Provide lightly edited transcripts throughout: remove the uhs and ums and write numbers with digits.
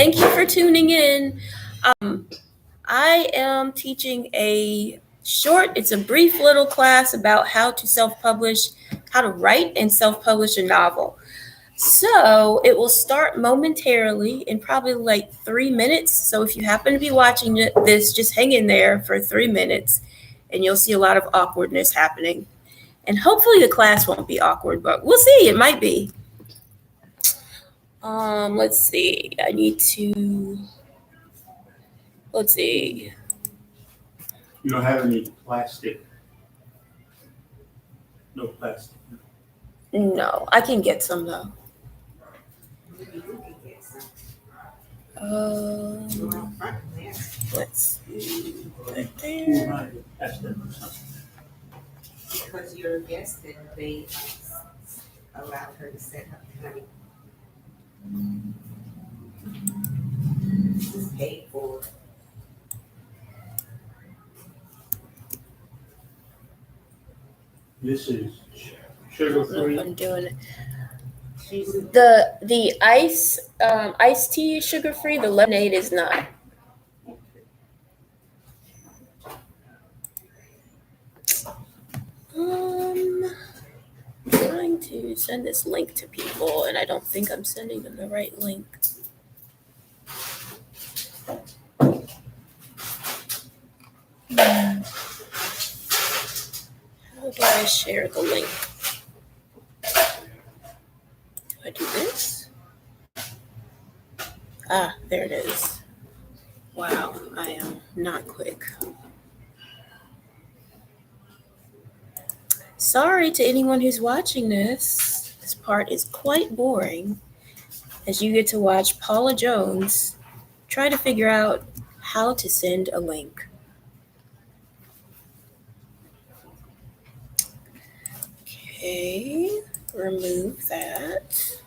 Thank you for tuning in. Um, I am teaching it's a brief little class about how to self publish, how to write and self publish a novel. So it will start momentarily in probably like 3 minutes. So if you happen to be watching this, just hang in there for 3 minutes and you'll see a lot of awkwardness happening. And hopefully the class won't be awkward, but we'll see. It might be. Let's see. Let's see. You don't have any plastic? No plastic. No, I can get some though. Let's see. Right there. Because you're a guest and they allowed her to set up honey. This is paid for. This is sugar free. I'm doing it. The iced tea is sugar free. The lemonade is not. I'm trying to send this link to people, and I don't think I'm sending them the right link. How do I share the link? Do I do this? Ah, there it is. Wow, I am not quick. Sorry to anyone who's watching this. This part is quite boring, as you get to watch Paula Jones try to figure out how to send a link. Okay, remove that.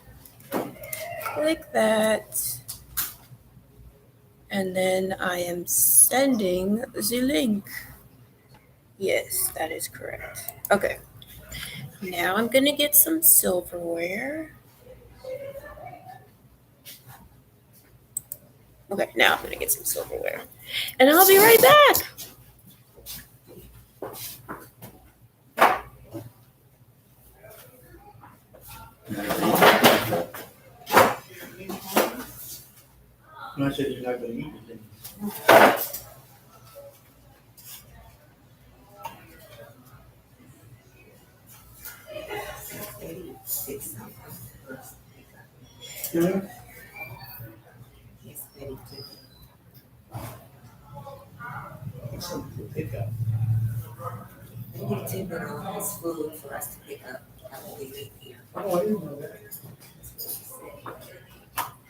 Click that. And then I am sending the link. Yes, that is correct. Okay. Now I'm going to get some silverware. Okay, now I'm going to get some silverware. And I'll be right back. No, I said you're not going to eat it. Yes, Betty took It's something to pick up. Betty took it on his food for us to pick up after we leave here. Oh, I didn't know that. That's what she said.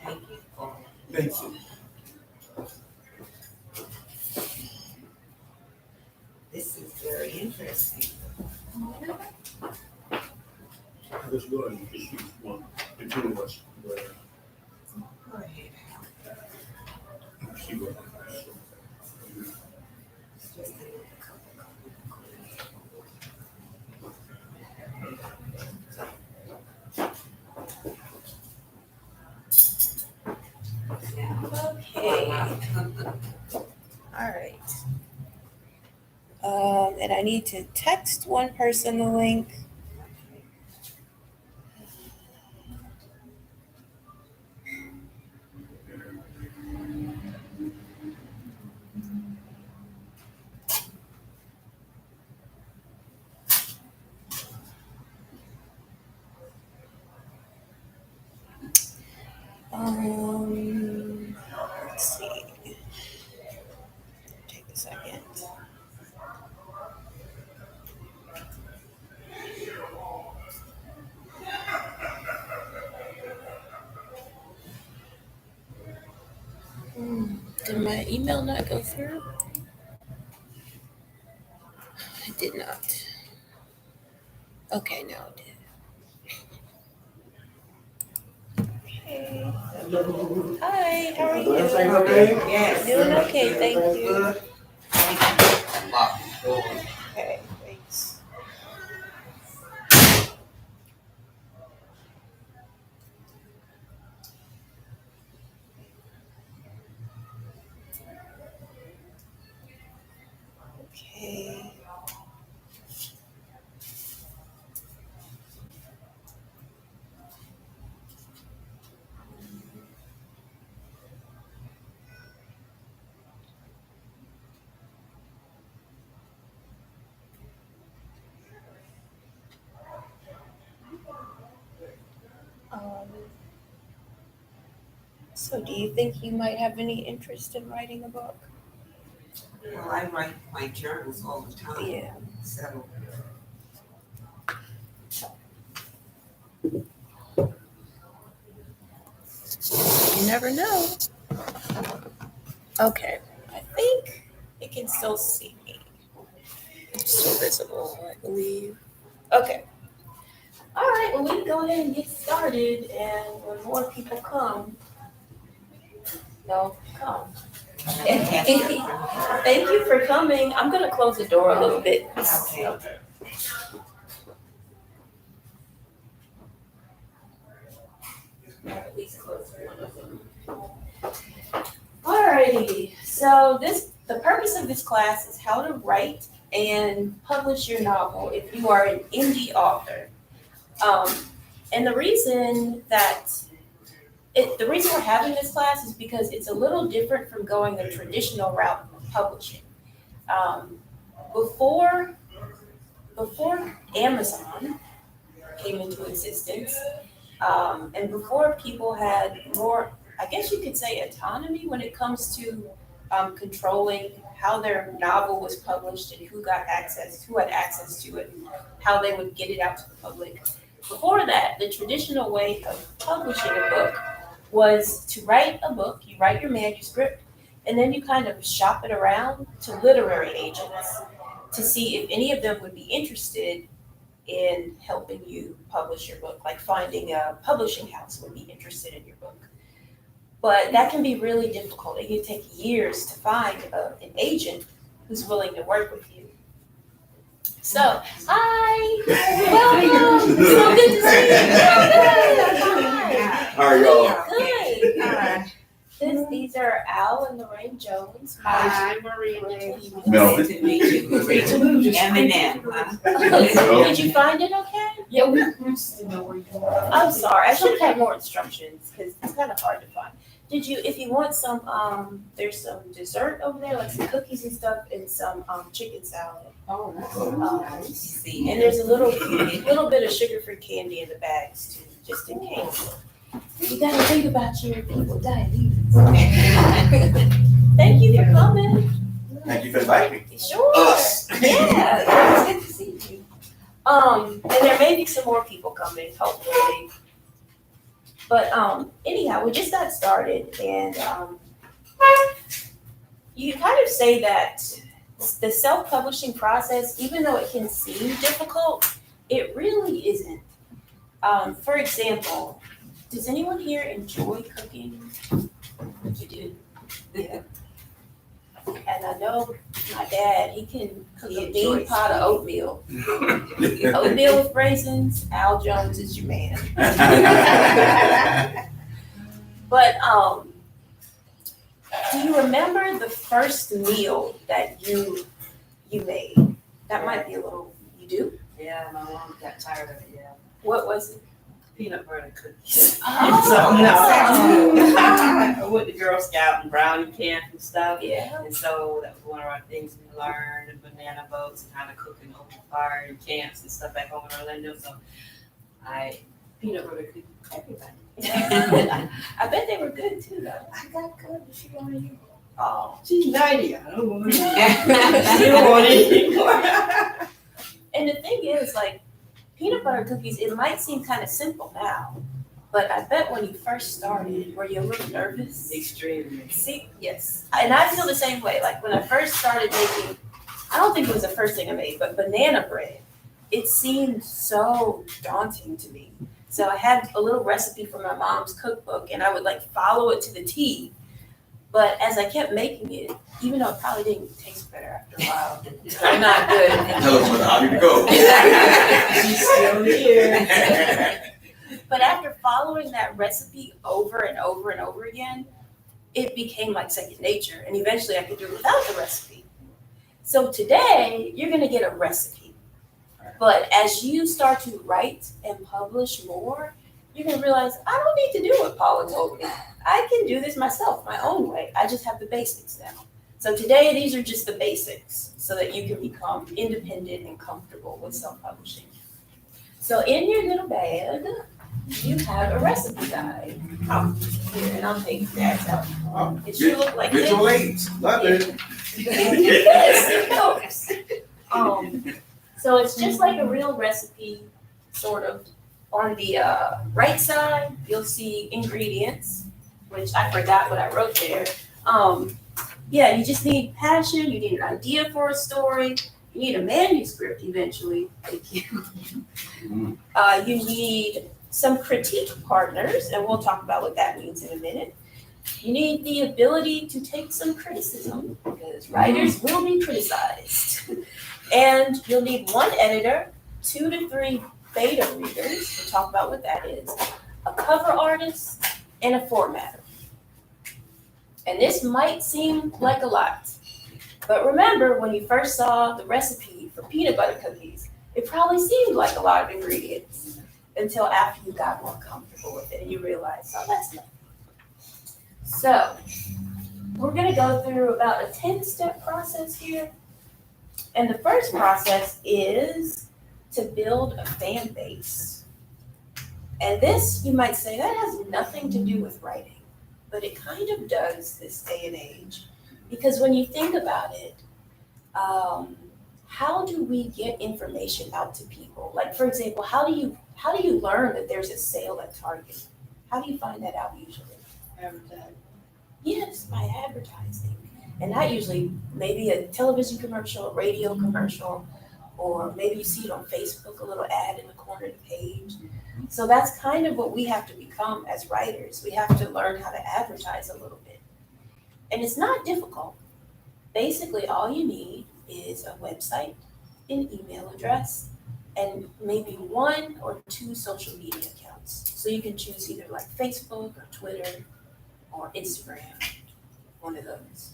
Thank you. Thank you. This is very interesting. I was going to just use one. The two of us. Go ahead. She will. Just a couple. Okay. All right. And I need to text one person the link. Let's see. Take a second. Did my email not go through? It did not. Okay, now it did. Okay. Hi, how are you? Yes. Doing okay, thank you. Good. Okay, thanks. Um, so do you think you might have any interest in writing a book? Well, I write my journals all the time. Yeah. So You never know. Okay. I think it can still see me. It's still visible, I believe. Okay. All right. Well, we can go ahead and get started. And when more people come, they'll come. Thank you for coming. I'm going to close the door a little bit. okay. At least close one of them. Alrighty, so the purpose of this class is how to write and publish your novel if you are an indie author. And the reason we're having this class is because it's a little different from going the traditional route of publishing. Before Amazon came into existence, and before people had more, I guess you could say, autonomy when it comes to controlling how their novel was published and who had access to it, and how they would get it out to the public. Before that, the traditional way of publishing a book was to write a book, you write your manuscript, and then you kind of shop it around to literary agents to see if any of them would be interested in helping you publish your book, like finding a publishing house would be interested in your book. But that can be really difficult. It can take years to find an agent who's willing to work with you. So, hi, welcome. So good to see you. How are y'all? Good. Hi. These are Al and Lorraine Jones. Hi, Maria. Melvin. To meet you. Eminem. Did you find it okay? Yeah, we used to know where you were. I'm sorry. I should have had more instructions because it's kind of hard to find. If you want some, there's some dessert over there, like some cookies and stuff, and some chicken salad. Oh, And there's a little bit of sugar-free candy in the bags too, just in case. You gotta think about your people diabetes. Thank you for coming. Thank you for inviting me. Sure. Us. Yeah, it's good to see you. And there may be some more people coming, hopefully. But anyhow, we just got started, and you kind of say that the self-publishing process, even though it can seem difficult, it really isn't. For example, does anyone here enjoy cooking? You do? Yeah. And I know my dad, he can cook a mean pot of oatmeal. Oatmeal with raisins, Al Jones is your man. But do you remember the first meal that you made? That might be a little, you do? yeah, my mom got tired of it, yeah. What was it? Peanut butter cookies. Oh, I went to Girl Scout and brownie camp and stuff. yeah. And so that was one of our things we learned, the banana boats and how to cook in open fire and camps and stuff back home in Orlando. So peanut butter cookies, everybody. I bet they were good too, though. I got good, but she wanted you. Oh. She's 90. I don't want it. She don't want it anymore. And the thing is, like, peanut butter cookies, it might seem kind of simple now, but I bet when you first started, were you a little nervous? Extremely. See, yes. And I feel the same way. Like when I first started making, I don't think it was the first thing I made, but banana bread, it seemed so daunting to me. So I had a little recipe from my mom's cookbook and I would like follow it to the T. But as I kept making it, even though it probably didn't taste better after a while, I'm not good. Tell us how to go. She's still here. But after following that recipe over and over and over again, it became like second nature. And eventually I could do it without the recipe. So today, you're going to get a recipe. But as you start to write and publish more, you're going to realize, I don't need to do what Paula told me. I can do this myself, my own way. I just have the basics now. So today, these are just the basics so that you can become independent and comfortable with self-publishing. So in your little bag, you have a recipe guide. Here, and I'll take that out. Oh, It should look like this. visual aids, love it. Yes, it helps. So it's just like a real recipe, sort of. On the right side, you'll see ingredients, which I forgot what I wrote there. Yeah, you just need passion, you need an idea for a story, you need a manuscript eventually. Thank you. You need some critique partners, and we'll talk about what that means in a minute. You need the ability to take some criticism, because writers will be criticized. And you'll need one editor, 2 to 3 beta readers, we'll talk about what that is, a cover artist, and a formatter. And this might seem like a lot, but remember when you first saw the recipe for peanut butter cookies, it probably seemed like a lot of ingredients until after you got more comfortable with it and you realized, oh, that's nothing. So we're gonna go through about a 10-step process here. And the first process is to build a fan base. And this, you might say, that has nothing to do with writing, but it kind of does this day and age. Because when you think about it, how do we get information out to people? Like, for example, how do you learn that there's a sale at Target? How do you find that out usually? Advertising. Yes, by advertising. And that usually maybe a television commercial, a radio commercial, or maybe you see it on Facebook, a little ad in the corner of the page. So that's kind of what we have to become as writers. We have to learn how to advertise a little bit. And it's not difficult. Basically, all you need is a website, an email address, and maybe 1 or 2 social media accounts. So you can choose either like Facebook or Twitter or Instagram, one of those.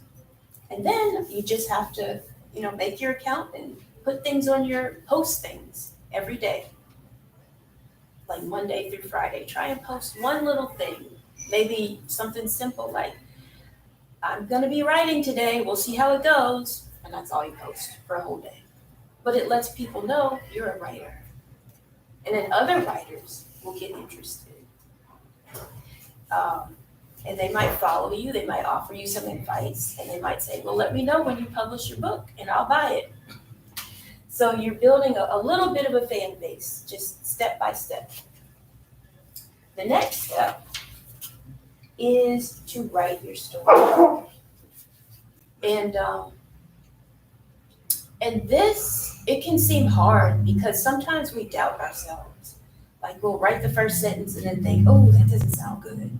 And then you just have to, make your account and post things every day. Like Monday through Friday, try and post one little thing. Maybe something simple like, I'm gonna be writing today, we'll see how it goes. And that's all you post for a whole day. But it lets people know you're a writer. And then other writers will get interested. And they might follow you, they might offer you some advice, and they might say, well, let me know when you publish your book and I'll buy it. So you're building a little bit of a fan base, just step by step. The next step is to write your story. And this, it can seem hard because sometimes we doubt ourselves. Like we'll write the first sentence and then think, oh, that doesn't sound good.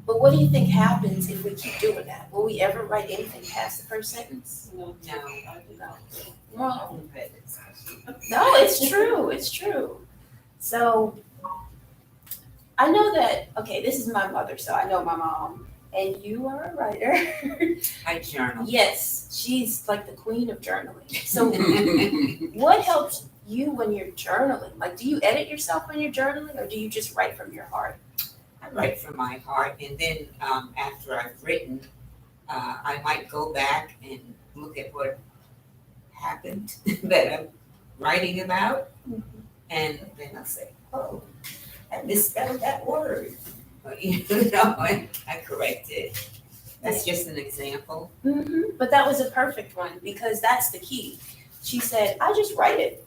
But what do you think happens if we keep doing that? Will we ever write anything past the first sentence? No. No, it's true. It's true. So I know that, okay, this is my mother, so I know my mom. And you are a writer. I journal. Yes, she's like the queen of journaling. So what helps you when you're journaling? Like, do you edit yourself when you're journaling or do you just write from your heart? I write from my heart, and then after I've written, I might go back and look at what happened that I'm writing about, and then I'll say, oh, I misspelled that word. And I correct it. That's just an example. Mm-hmm. But that was a perfect one because that's the key. She said, I just write it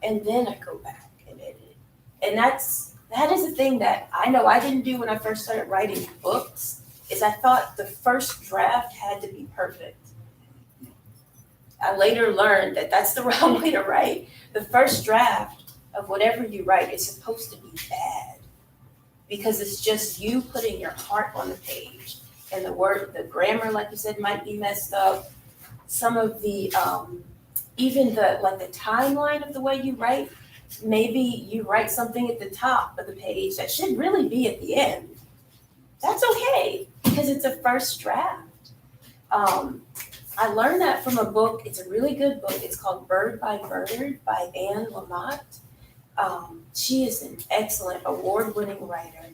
and then I go back and edit it. And that is the thing that I know I didn't do when I first started writing books, is I thought the first draft had to be perfect. I later learned that that's the wrong way to write. The first draft of whatever you write is supposed to be bad because it's just you putting your heart on the page. And the grammar, like you said, might be messed up. Some of the, even the timeline of the way you write, maybe you write something at the top of the page that should really be at the end. That's okay, because it's a first draft. I learned that from a book. It's a really good book. It's called Bird by Bird by Anne Lamott. She is an excellent award-winning writer,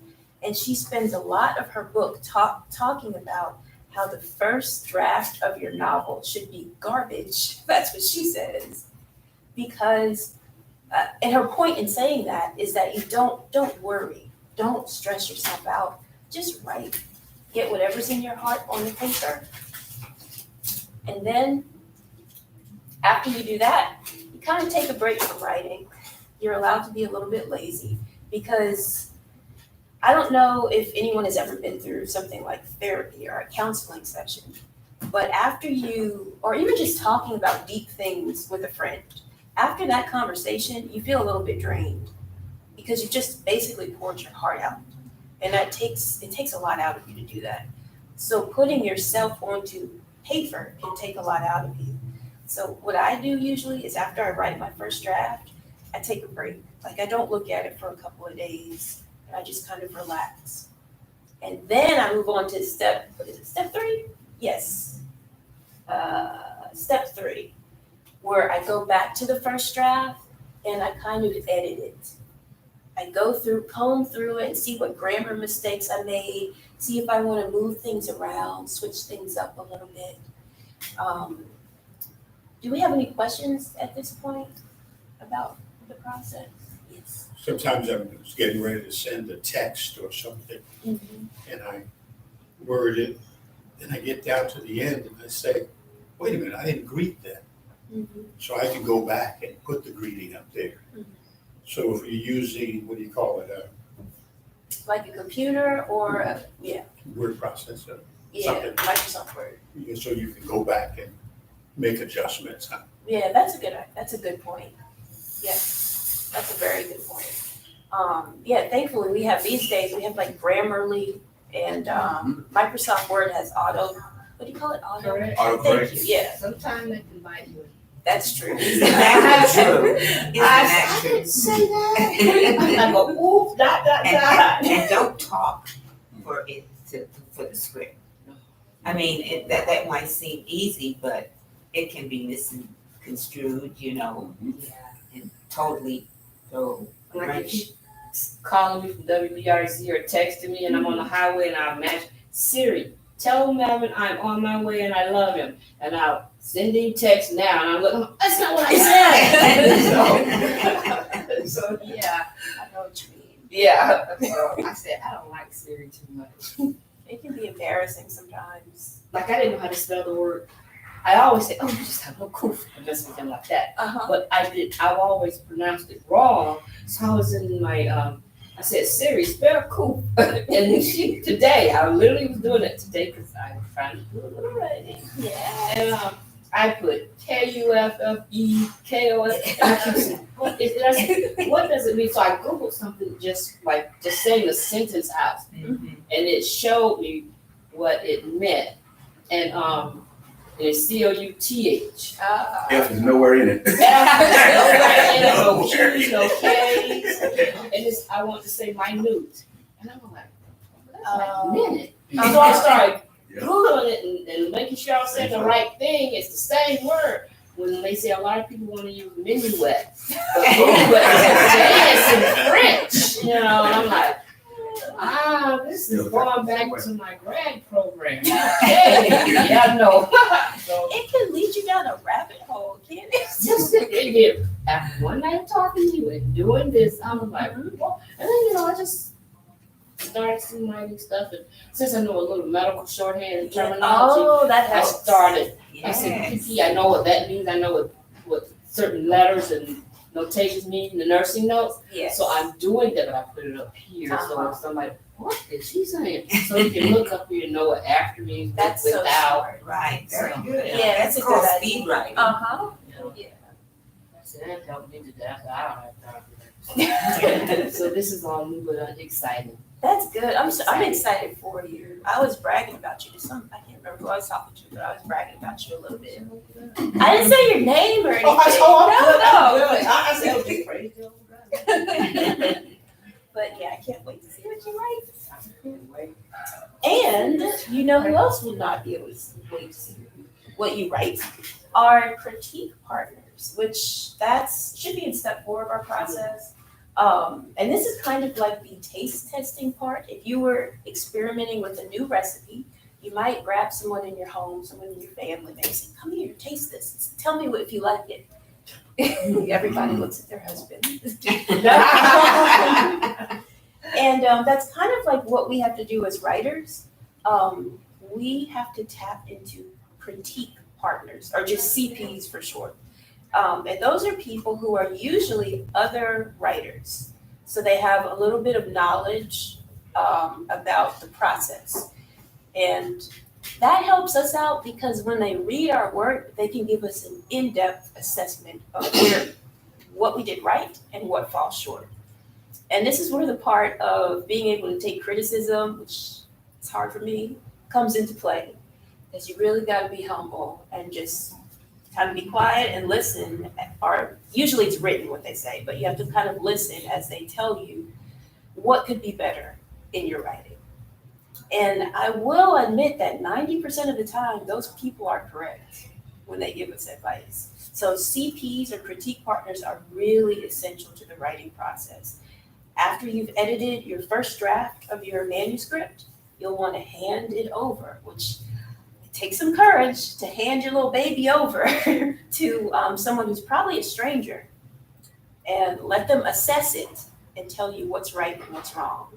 and she spends a lot of her book talking about how the first draft of your novel should be garbage. That's what she says. Because And her point in saying that is that you don't worry, don't stress yourself out. Just write, get whatever's in your heart on the paper, and then after you do that, you kind of take a break from writing. You're allowed to be a little bit lazy because I don't know if anyone has ever been through something like therapy or a counseling session, but after you, or even just talking about deep things with a friend, after that conversation, you feel a little bit drained because you just basically poured your heart out. And it takes a lot out of you to do that. So putting yourself onto paper can take a lot out of you. So what I do usually is after I write my first draft, I take a break. Like I don't look at it for a couple of days and I just kind of relax. And then I move on to step 3? Yes. Step 3, where I go back to the first draft and I kind of edit it. I go through, comb through it and see what grammar mistakes I made, see if I want to move things around, switch things up a little bit. Do we have any questions at this point about the process? Yes. Sometimes I'm just getting ready to send a text or something, Mm-hmm. and I word it, and I get down to the end and I say, wait a minute, I didn't greet that. Mm-hmm. So I can go back and put the greeting up there. Mhm. So if you're using, what do you call it, Like a computer or a, word processor, yeah, Something. Microsoft Word. so you can go back and make adjustments. Yeah, that's a good point. Yes, that's a very good point. Yeah, thankfully we have these days, we have like Grammarly and Microsoft Word has auto, what do you call it? Auto? Correct. Thank you, yeah, Sometimes they can bite you. that's true. Isn't that true? Isn't that I true? didn't say that. I go, ooh, dot, dot, dot. And don't talk for it for the script. I mean, that might seem easy, but it can be misconstrued, and totally throw a Like if wrench. you calling me from WBRZ or texting me and I'm on the highway and I'll match Siri, tell Melvin I'm on my way and I love him. And I'll send him text now and I'm like, that's not what I said. so yeah, I know what you mean. yeah. So I said, I don't like Siri too much. It can be embarrassing sometimes. Like I didn't know how to spell the word. I always say, oh, you just have no proof. I mess with him like that. Uh-huh. But I've always pronounced it wrong. So I was in my, I said, Siri, spell cool. And today, I literally was doing it today because I was trying to do a little writing. Yeah. And I put KUFFEKOS. I said, what is it? I said, what does it mean? So I Googled something just saying the sentence out. Mhm. And it showed me what it meant. And it's COUTH. F is nowhere in it. No Q's, no K's. And I want to say minute. And I'm like, that's like minute. So I started Googling it and making sure I said the right thing. It's the same word. When they say a lot of people want to use minuet. But it's in French, and I'm like, this is going back to my grad program. Okay. Yeah, no. So It can lead you down a rabbit hole, can't it? just after one night of talking to you and doing this, I'm like, well, and then I just started some writing stuff, and since I know a little medical shorthand and terminology, Oh, that I helps. started. I said, Yes. PP, I know what that means. I know what certain letters and notations mean in the nursing notes. Yes. So I'm doing that, but I put it up here. So Uh-huh. if somebody, what is she saying? So you can look up here and know what after means That's so without. smart. Right, very good. Yeah, that's a called good speed idea. writing. Uh-huh. Yeah. That's it. That helped me to death. I don't have time for that. So this is all new but exciting. That's good. I'm excited for you. I was bragging about you to I can't remember who I was talking to, but I was bragging about you a little bit. I didn't say your name or anything. I said, okay, praise God. But yeah, I can't wait to see what you write. And you know who else will not be able to wait to see what you write? Our critique partners, which should be in step 4 of our process. And this is kind of like the taste testing part. If you were experimenting with a new recipe, you might grab someone in your home, someone in your family, maybe say, come here, taste this. Tell me if you like it. Everybody looks at their husband. And that's kind of like what we have to do as writers. We have to tap into critique partners, or just CPs for short. And those are people who are usually other writers. So they have a little bit of knowledge about the process. And that helps us out because when they read our work, they can give us an in-depth assessment of what we did right and what falls short. And this is where the part of being able to take criticism, which is hard for me, comes into play. Because you really got to be humble and just kind of be quiet and listen. Or usually it's written what they say, but you have to kind of listen as they tell you what could be better in your writing. And I will admit that 90% of the time, those people are correct when they give us advice. So CPs or critique partners are really essential to the writing process. After you've edited your first draft of your manuscript, you'll want to hand it over, which takes some courage to hand your little baby over to someone who's probably a stranger and let them assess it and tell you what's right and what's wrong.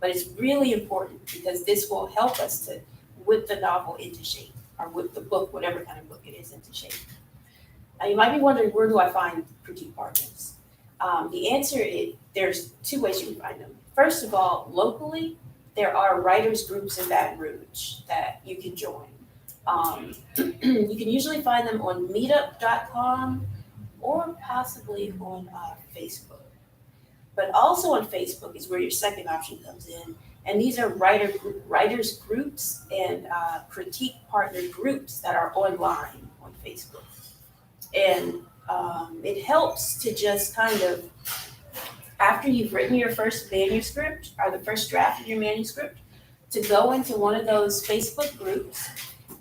But it's really important because this will help us to whip the novel into shape, or whip the book, whatever kind of book it is, into shape. Now you might be wondering, where do I find critique partners? The answer is there's two ways you can find them. First of all, locally, there are writers groups in Baton Rouge that you can join. You can usually find them on meetup.com or possibly on Facebook. But also on Facebook is where your second option comes in. And these are writers groups and critique partner groups that are online on Facebook. And it helps to just kind of, after you've written your first manuscript or the first draft of your manuscript, to go into one of those Facebook groups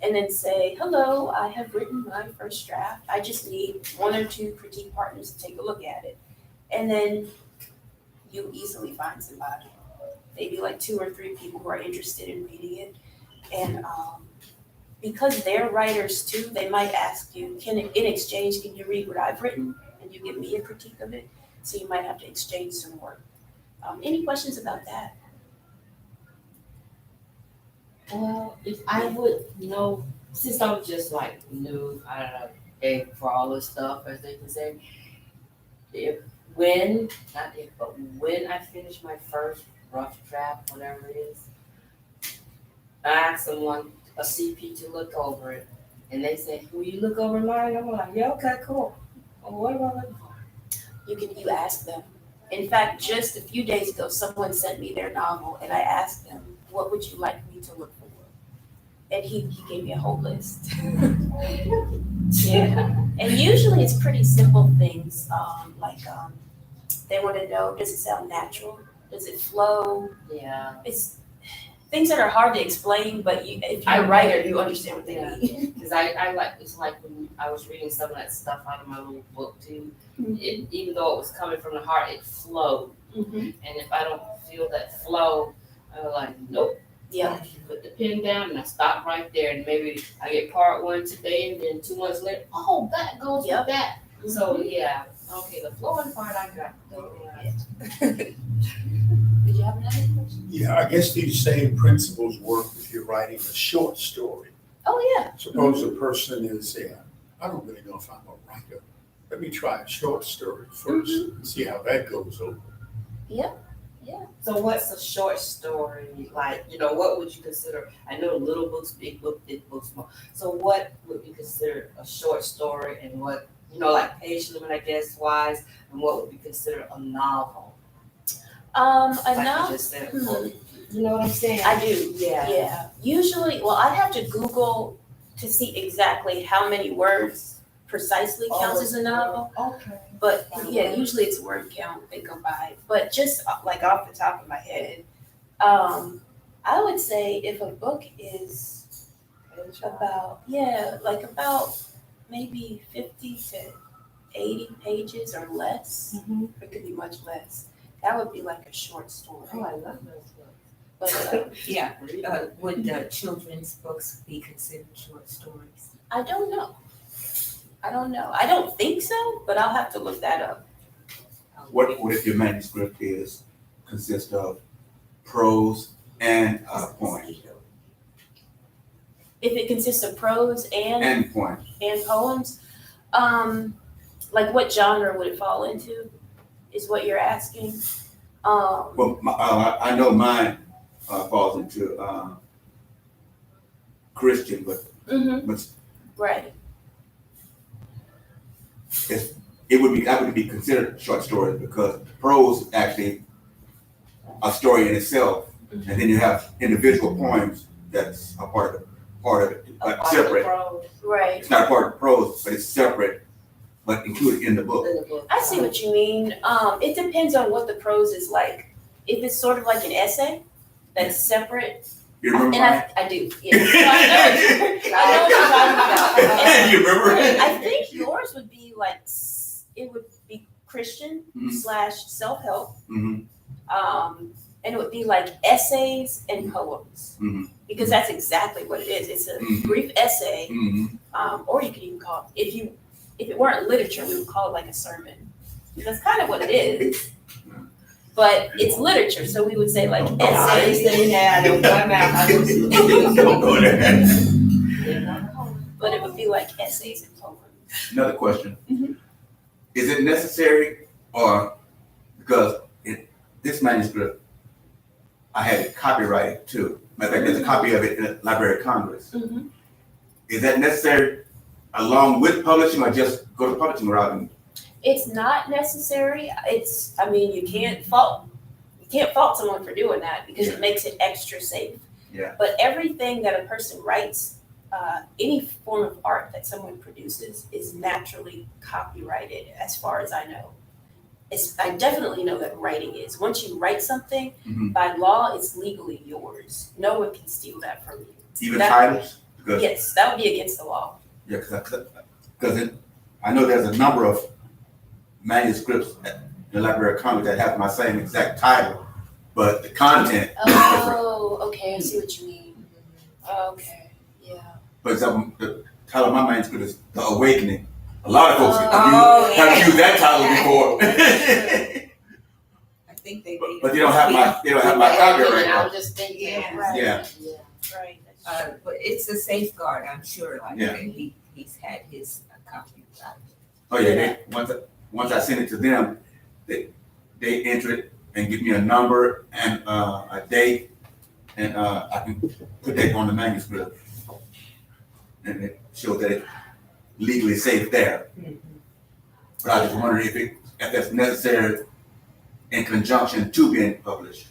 and then say, hello, I have written my first draft. I just need one or two critique partners to take a look at it. And then you easily find somebody, maybe like 2 or 3 people who are interested in reading it. And because they're writers too, they might ask you, in exchange, can you read what I've written? And you give me a critique of it. So you might have to exchange some work. Any questions about that? Well, if I would know, since I'm just like new, I don't know, egg for all this stuff, as they can say, when I finish my first rough draft, whatever it is, I ask someone, a CP, to look over it, and they say, will you look over mine? I'm like, yeah, okay, cool. Well, what am I looking for? You ask them. In fact, just a few days ago, someone sent me their novel, and I asked them, what would you like me to look for? And he gave me a whole list. Yeah. And usually it's pretty simple things, they want to know, does it sound natural? Does it flow? Yeah. It's things that are hard to explain, but if you're a writer, you understand what they mean. Because I like, it's like when I was reading some of that stuff out of my little book too, even though it was coming from the heart, it flowed. Mm-hmm. And if I don't feel that flow, I'm like, nope. Yeah. Put the pen down and I stop right there, and maybe I get part 1 today, and then 2 months later, oh, that goes with that. Mm-hmm. So yeah, okay, the flowing part I got. Did you have another question? Yeah, I guess these same principles work if you're writing a short story. Oh, yeah. Suppose a person is, I don't really know if I'm a writer. Let me try a short story first and see how that goes over. Yeah. So what's a short story like? What would you consider? I know little books, big book, big books, small. So what would you consider a short story, and what, like page limit, I guess, wise, and what would be considered a novel? A Like novel. you just said, you know what I'm saying? I do. Yeah. Yeah. Usually, well, I'd have to Google to see exactly how many words precisely counts as a novel. Okay. But yeah, usually it's word count they go by. But just like off the top of my head, I would say if a book is about maybe 50 to 80 pages or less, it could be much less. That would be like a short story. Oh, I love those books. But Yeah, would children's books be considered short stories? I don't know. I don't know. I don't think so, but I'll have to look that up. What if your manuscript consists of prose and poems? If it consists of prose And poems. and poems, like what genre would it fall into? Is what you're asking? Well, I know mine falls into Christian, but Right. it would be considered short stories because prose is actually a story in itself, and then you have individual poems that's a part of it, but separate. Right. It's not a part of prose, but it's separate, but included in the book. I see what you mean. It depends on what the prose is like. If it's sort of like an essay that's separate, You remember and mine? I do, yeah. So I know what you're talking about. You remember? I think yours would be like, it would be Christian / self-help. Mhm. And it would be like essays and poems. Because that's exactly what it is. It's a brief essay, or you could even call it, if it weren't literature, we would call it like a sermon. That's kind of what it is. But it's literature, so we would say like essays. But it would be like essays and poems. Another question. Is it necessary, or because this manuscript, I had it copyrighted too. Matter of fact, there's a copy of it in the Library of Congress. Is that necessary along with publishing, or just go the publishing route? And It's not necessary. I mean, you can't fault someone for doing that because it makes it extra safe. Yeah. But everything that a person writes, any form of art that someone produces is naturally copyrighted as far as I know. I definitely know that writing is. Once you write something, by law, it's legally yours. No one can steal that from you. even titles? Because, Yes, that would be against the law. yeah, because I know there's a number of manuscripts at the Library of Congress that have my same exact title, but the content is different. Oh, okay, I see what you mean. Okay, yeah. For example, the title of my manuscript is The Awakening. A lot of folks have used that title before. I think they but they don't have my copyright. I was just thinking. Right. Yeah. Right. But it's a safeguard, I'm sure, like, Yeah. he's had his copyright. Oh yeah, once I send it to them, they enter it and give me a number and a date, and I can put that on the manuscript, and it shows that it's legally safe there. But I was wondering if that's necessary in conjunction to being published.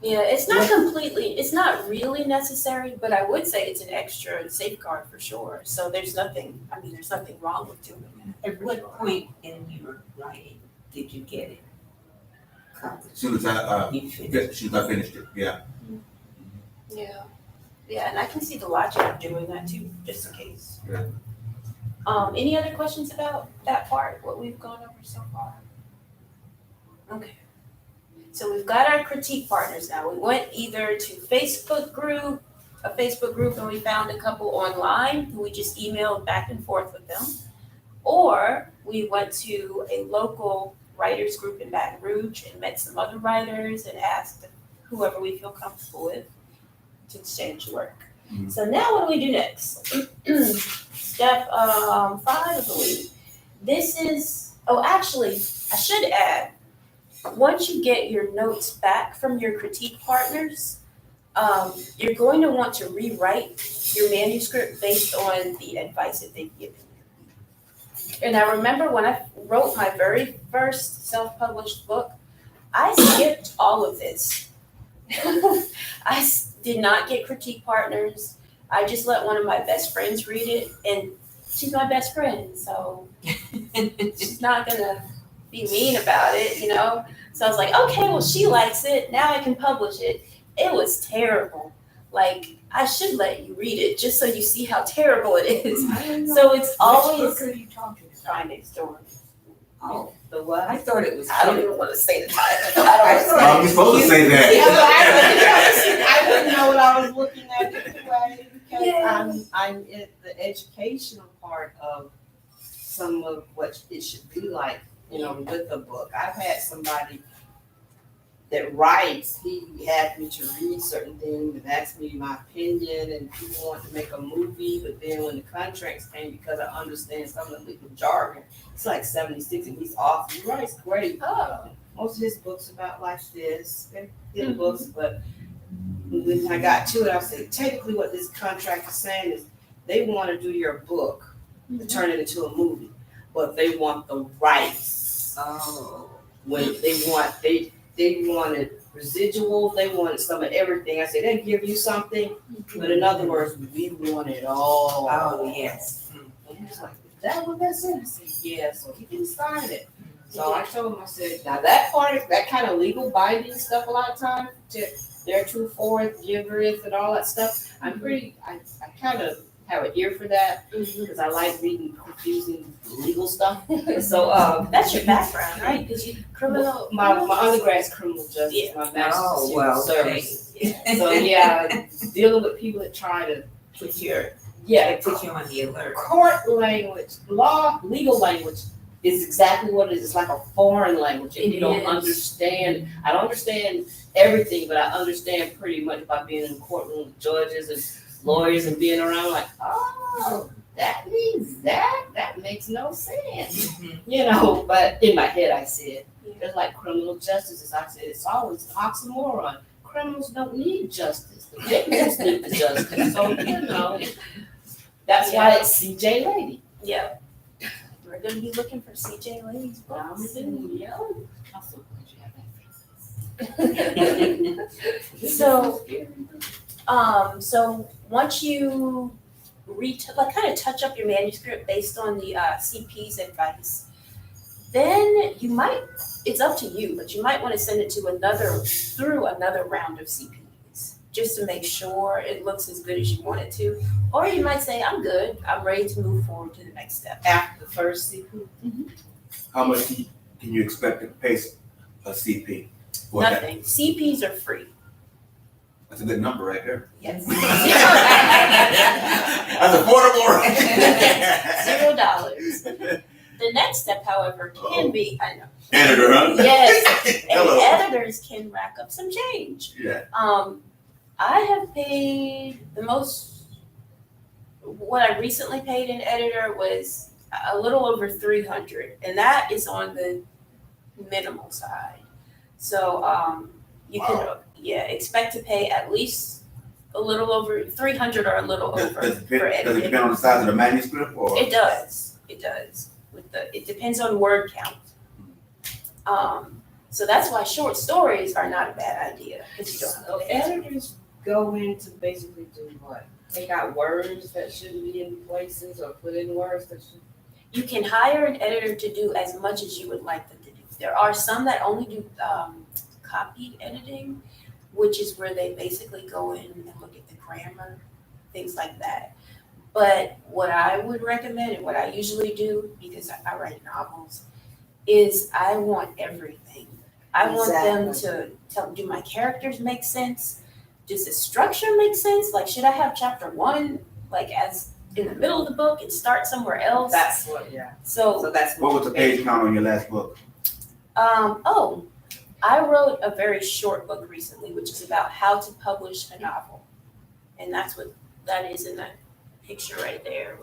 Yeah, it's not really necessary, but I would say it's an extra safeguard for sure. So there's nothing wrong with doing that. At what point in your writing did you get it? As soon as I You finished. finished it, yeah. Yeah. Yeah, and I can see the logic of doing that too, just in case. Yeah. Any other questions about that part, what we've gone over so far? Okay. So we've got our critique partners now. We went either to a Facebook group, and we found a couple online who we just emailed back and forth with them. Or we went to a local writers group in Baton Rouge and met some other writers and asked whoever we feel comfortable with to exchange work. So now what do we do next? Step 5, I believe. Actually, I should add, once you get your notes back from your critique partners, you're going to want to rewrite your manuscript based on the advice that they've given you. And I remember when I wrote my very first self-published book, I skipped all of this. I did not get critique partners. I just let one of my best friends read it, and she's my best friend, so she's not gonna be mean about it, you know? So I was like, okay, well, she likes it. Now I can publish it. It was terrible. Like, I should let you read it just so you see how terrible it is. So it's always. Which book are you talking about? Right next door. Oh, the what? I thought it was. I don't even want to say the title. You're supposed to say that. I wouldn't know what I was looking at anyway, because Yeah. I'm in the educational part of some of what it should be like, with the book. I've had somebody that writes, he had me to read certain things and asked me my opinion, and people want to make a movie, but then when the contracts came, because I understand some of the legal jargon, it's like 76 and he's awesome. He writes great. Oh. Most of his books about like this, they're good books, but when I got to it, I said, technically what this contract is saying is they want to do your book to turn it into a movie, but they want the rights. Oh. When they wanted residuals, they wanted some of everything. I said, they give you something, but in other words, we want it all. Oh, yes. And he was like, is that what that said? I said, yeah, so he didn't sign it. So I told him, I said, now that part, that kind of legal binding stuff a lot of times, they're true forth, givereth, and all that stuff. I kind of have an ear for that because I like reading confusing legal stuff. So That's your background, right? Because you criminal. my undergrad's criminal justice, my master's Oh, is well, service. okay. So yeah, dealing with people that try to Put your, yeah, put you on the alert. court language, legal language is exactly what it is. It's like a foreign language, and you don't understand. I don't understand everything, but I understand pretty much by being in the courtroom with judges and lawyers and being around. Like, oh, that means that. That makes no sense, But in my head, I said, it's like criminal justice. As I said, it's always an oxymoron. Criminals don't need justice. The victims need the justice. So that's why it's CJ Lady. Yeah. We're gonna be looking for CJ Lady's books. So once you kind of touch up your manuscript based on the CP's advice, then it's up to you, but you might want to send it to through another round of CPs just to make sure it looks as good as you want it to. Or you might say, I'm good, I'm ready to move forward to the next step. After the first CP. How much can you expect to pay a CP for that? Nothing. CPs are free. That's a good number right there. Yes. That's affordable. $0. The next step, however, can be, I know. Editor, huh? Yes, Hello. and editors can rack up some change. Yeah. I have paid the most, what I recently paid an editor was a little over $300, and that is on the minimal side. So you can expect to pay at least a little over $300 or a little over for Does it editing. depend on the size of the manuscript or? It does. It depends on word count. So that's why short stories are not a bad idea because you don't So editors go in to basically do what? Take out words that shouldn't be in places or put in words that should. You can hire an editor to do as much as you would like them to do. There are some that only do copy editing, which is where they basically go in and look at the grammar, things like that. But what I would recommend and what I usually do, because I write novels, is I want everything. I want them to do my characters make sense? Does the structure make sense? Like, should I have chapter 1 like as in the middle of the book and start somewhere else? That's what, yeah. So So that's What was the page count on your last book? I wrote a very short book recently, which is about how to publish a novel. And that's what that is in that picture right there.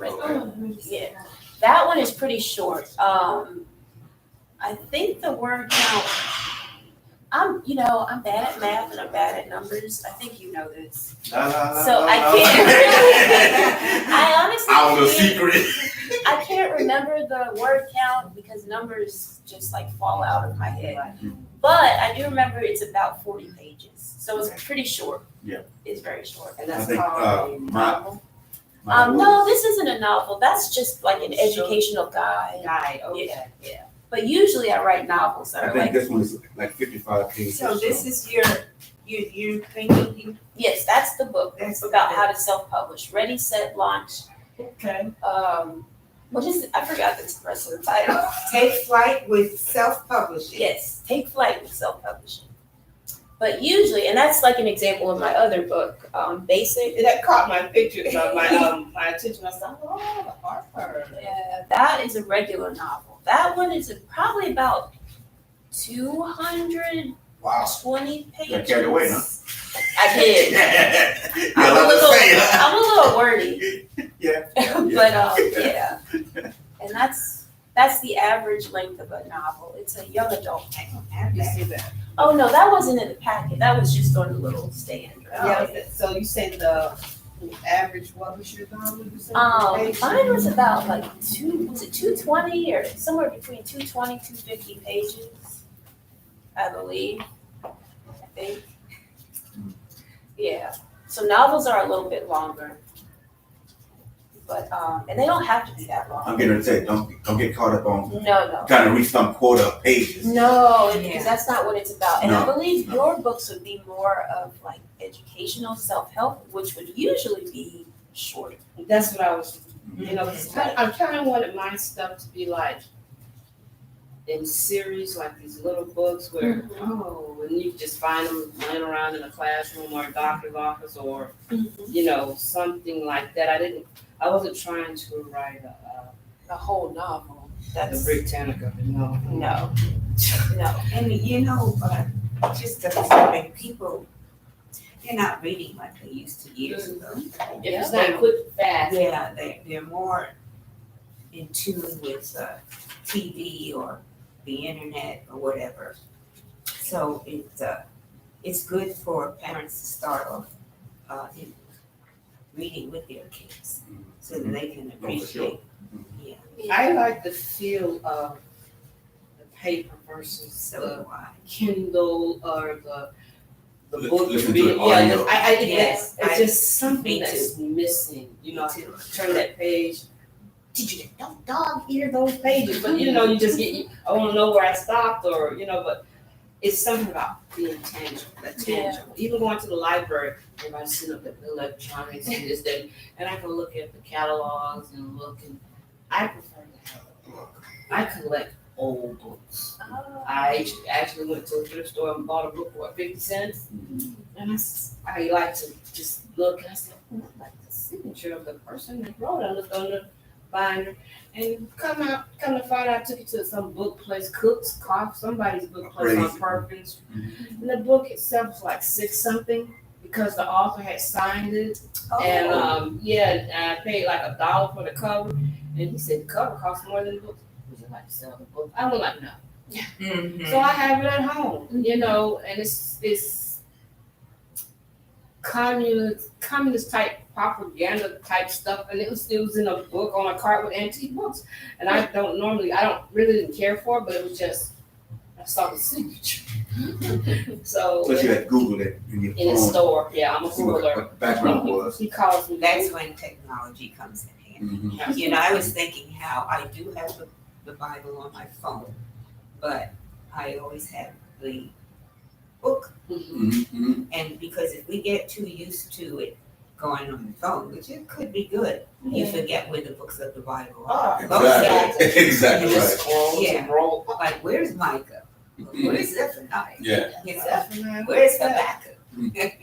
Yeah. That one is pretty short. I think the word count, I'm bad at math and I'm bad at numbers. I think you know this. So I can't I honestly I was a secret. I can't remember the word count because numbers just like fall out of my head. But I do remember it's about 40 pages. So it's pretty short. Yeah. It's very short. And I that's think, called a novel No, this isn't a novel. That's just like an educational guide. guide. Okay. Yeah. But usually I write novels that I are think like, this one's like 55 pages. So this is your thinking, yes, that's the book. It's about how to self-publish. Ready, set, launch. Okay. What is it? I forgot the rest of the title. Take Flight with Self-Publishing. Yes, Take Flight with Self-Publishing. But usually, and that's like an example of my other book, Basic. That caught my picture, my attention. I said, oh, Harper. Yeah, that is a regular novel. That one is probably about 220 Wow. pages. Got carried away, huh? I did. Yeah, I'm a little wordy. Yeah. But yeah. And that's the average length of a novel. It's a young adult. I don't have You that. see that? Oh no, that wasn't in the packet. That was just on the little stand. Yeah. So you say the average, what was your novel? You said? Mine was about like 220 or somewhere between 220, 250 pages, I believe. I think. Yeah. So novels are a little bit longer. But and they don't have to be that long. I'm getting ready to say, don't get caught up on No. trying to reach some quota of pages. No, because Yeah. that's not what it's about. And I No. believe your books would be more of like educational self-help, which would usually be shorter. That's what I was, you know, 'cause I kind of wanted my stuff to be like in series, like these little books where, and you just find them laying around in a classroom or a doctor's office or, you know, something like that. I wasn't trying to write A whole novel. the That's Britannica, no. no. And you know, just when people, they're not reading like they used to years ago. If it's not quick, fast. Yeah, they're more in tune with TV or the internet or whatever. So it's good for parents to start off in reading with their kids so that they can appreciate. Yeah, I like the feel of the paper versus so the do I. Kindle or the book. Listen to it Yeah, audio. Yes, it's just something me that's missing. You know, Me too. turn that page. Did you don't dog ear those pages? But you know, you just get. I want to know where I stopped, or you know, but it's something about being tangible. That tangible. Even going to the library, everybody's sitting up at the electronics and this thing, and I can look at the catalogs and look, and I prefer to have a book. I collect old books. I actually went to a thrift store and bought a book for 50 cents. And I like to just look and I said, oh, I like the signature of the person that wrote it. I looked on the binder and come to find out I took it to some book place, Cook's Cough, somebody's book place on Crazy. Perkins. And the book itself was like $6 something because the author had signed it. And I paid like $1 for the cover. And he said the cover costs more than the book. Would you like to sell the book? I was like, no. Mhm. So I have it at home, you know, and it's communist type propaganda type stuff, and it was in a book on a cart with antique books, and I don't really didn't care for it, but it was just I saw the signature, so Plus you had to Google it in your in the phone. store, yeah, I'm a See what Googler. the background was. He calls me. That's when technology comes in handy. Mhm. You know, I was thinking how I do have the Bible on my phone, but I always have the book. Mhm. Mhm. And because if we get too used to it going on the phone, which it could be good, you forget where the books of the Bible are. Exactly. Exactly You just right. scroll, Yeah. scroll. Like, where's Micah? Where's Zephaniah? Yeah. You know, Zephaniah. where's Habakkuk?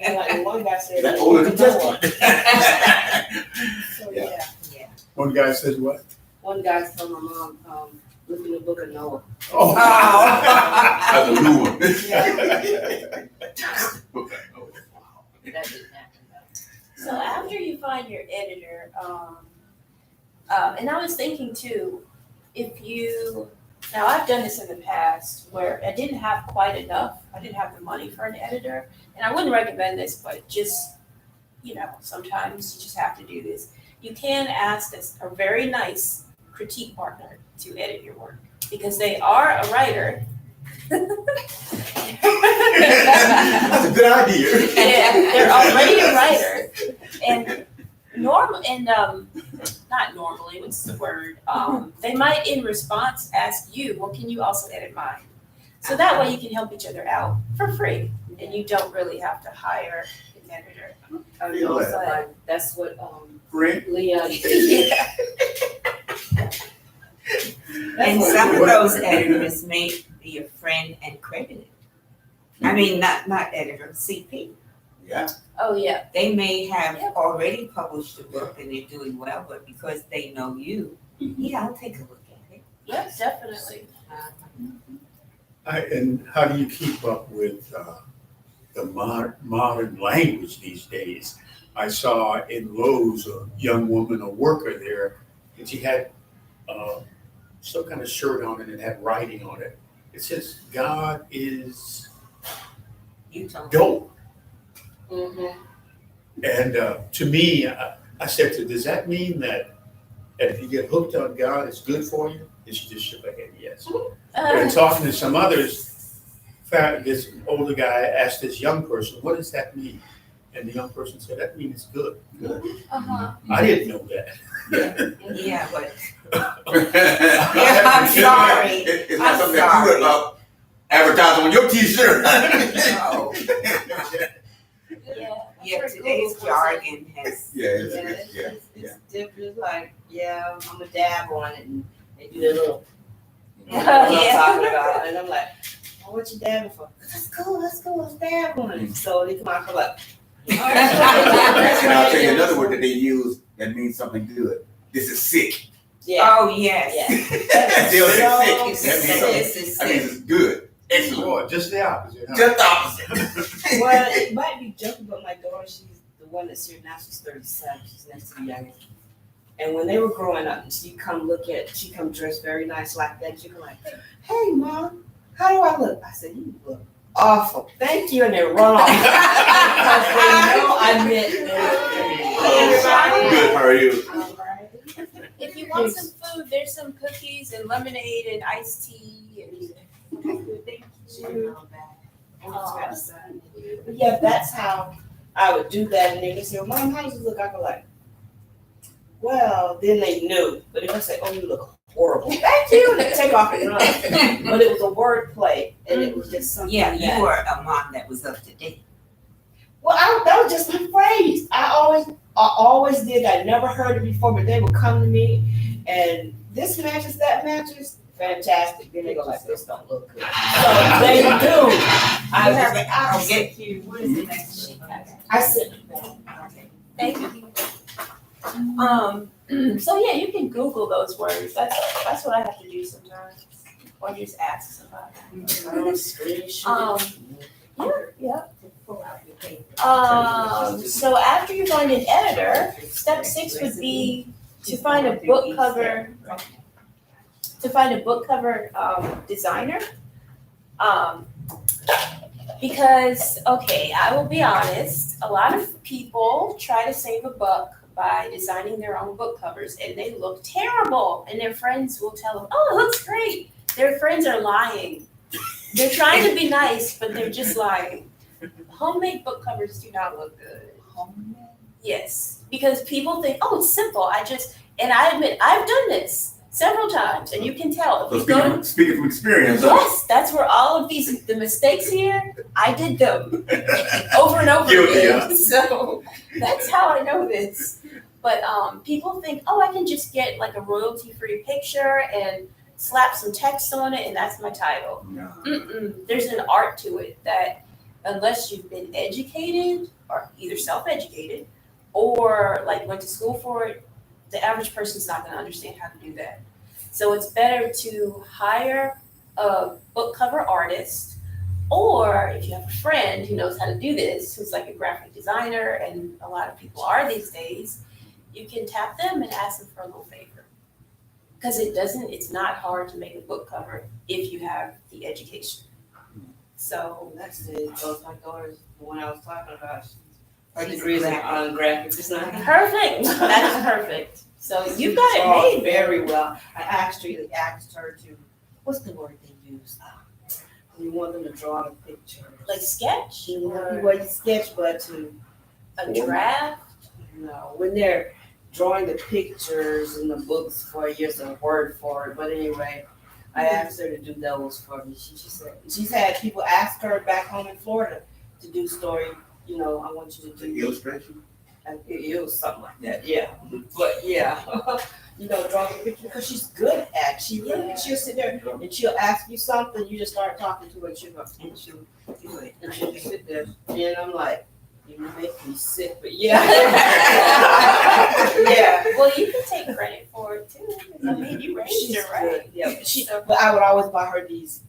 And like one guy said, That Old Noah. Testament. So Yeah. yeah. Yeah. One guy says what? One guy told my mom, look in the book of Noah. Oh. That's a new one. That didn't happen though. So after you find your editor, and I was thinking too, now I've done this in the past where I didn't have quite enough, I didn't have the money for an editor, and I wouldn't recommend this, but just, you know, sometimes you just have to do this. You can ask a very nice critique partner to edit your work because they are a writer. That's a good idea. Yeah, they're already a writer, and not normally, what's the word? They might, in response, ask you, well, can you also edit mine? So that way you can help each other out for free, and you don't really have to hire an editor. I Feel know, that. so like, that's what Friend? Leon did. Yeah. And some of those editors may be a friend and credited. I mean, not editor, CP. Yeah. Oh, yeah. They may have Yep. already published a book and they're doing well, but because they know you, yeah, I'll take a look at it. Yes, definitely. And how do you keep up with the modern language these days? I saw in Lowe's a young woman, a worker there, and she had some kind of shirt on it and had writing on it. It says, "God is You tell me. dope." Mhm. And to me, I said to her, does that mean that if you get hooked on God, it's good for you? And she just shook her head, yes. But in talking to some others, this older guy asked this young person, what does that mean? And the young person said, that means it's good. Uh-huh. I didn't know that. Yeah, but Yeah, I'm sorry. It's I'm not something that you would advertising on your T-shirt. No. Yeah. Yeah, today's jargon has. Yeah, It's different. Like, yeah, I'm gonna dab on it, and they do their little. You know Yeah. what I'm talking about, and I'm like, oh, what you dabbing for? Let's go, let's dab on it. So they come out for like. And I'll tell you another word that they use that means something good. This is sick. Yeah. Oh, yes. Yeah. They'll So say sick. That means This is that means sick. it's good. Excellent. Boy, just the opposite. Huh? Just the opposite. Well, it might be joking, but my daughter, she's the one that's here now. She's 37. She's next to the youngest. And when they were growing up, she come dressed very nice like that. She'd be like, "Hey, Mom, how do I look?" I said, "You look awful. Thank you," and they run off because they know I meant it. Good, how are you? All right. If you want some food, there's some cookies and lemonade and iced tea and thank you. But yeah, that's how I would do that. And they would say, well, Mom, how does it look? I go like, well, then they knew. But if I say, oh, you look horrible. Thank you. And they take off and run. But it was a word play. And it was just something Yeah, that. you were a mom that was up to date. Well, that was just my phrase. I always did. I never heard it before, but they would come to me and this matches, that matches. Fantastic. Then they go like, this don't look good. So they do. I'll get you. What is the next sheet? I said, Thank you. So yeah, you can Google those words. That's what I have to do sometimes. Or just ask somebody. Yeah. So after you find an editor, step 6 would be to find a book cover. Designer. Because, okay, I will be honest, a lot of people try to save a buck by designing their own book covers and they look terrible and their friends will tell them, oh, it looks great. Their friends are lying. They're trying to be nice, but they're just lying. Homemade book covers do not look good. Yes, because people think, oh, it's simple. And I admit, I've done this several times, and you can tell. If So you go to, speaking from experience. yes, that's where all of the mistakes here, I did them over and over Guilty, again. huh? So that's how I know this. But people think, oh, I can just get like a royalty-free picture and slap some text on it, and that's my title. No. There's an art to it that unless you've been educated or either self-educated or like went to school for it, the average person's not going to understand how to do that. So it's better to hire a book cover artist, or if you have a friend who knows how to do this, who's like a graphic designer, and a lot of people are these days, you can tap them and ask them for a little favor. Because it's not hard to make a book cover if you have the education. So that's it. Both my daughters, the one I was talking about, her degrees on graphic design. perfect. That's perfect. So you got it made very well. I actually asked her to, what's the word they use? You want them to draw the picture. like sketch or Well, you sketch, but to, a draft. no, when they're drawing the pictures in the books for you, there's a word for it. But anyway, I asked her to do those for me. She said, she's had people ask her back home in Florida to do story. I want you to The do illustration? It was something like that, yeah. But yeah, drawing a picture because she's good at it. She'll sit there and she'll ask you something. You just start talking to her, and she'll go and she'll do it, and she'll just sit there. And I'm like, you make me sick, but yeah, yeah. Well, you can take credit for it too. I mean, you raised She's her, right? good, yeah. But I would always buy her these